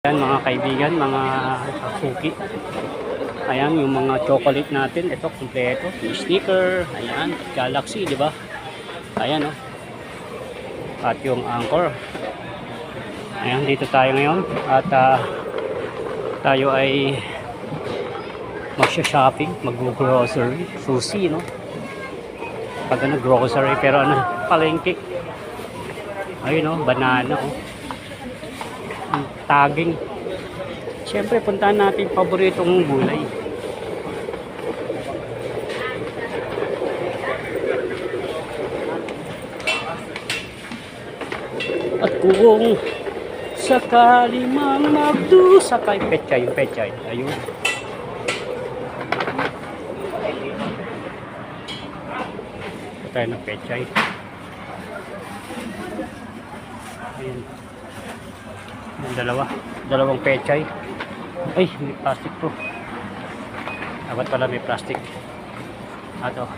Ayan mga kaibigan, mga suki. Ayan yung mga chocolate natin. Ito kompleto. Yung sticker. Ayan. Galaxy, di ba? Ayan oh. At yung Anchor. Ayan, dito tayo ngayon. At tayo ay magsha-shopping, mag-grocery. Sushi, no? Pag grocery. Pero palengke. Ayun oh, banana oh. Taging. Siyempre, puntahan natin paboritong gulay. At kung sakali mang magdusakay, pechay, yung pechay. Ayun. Ito tayo ng pechay. Ayun. Yung dalawang pechay. Ay, may plastic to. Dapat pala may plastic. Ato.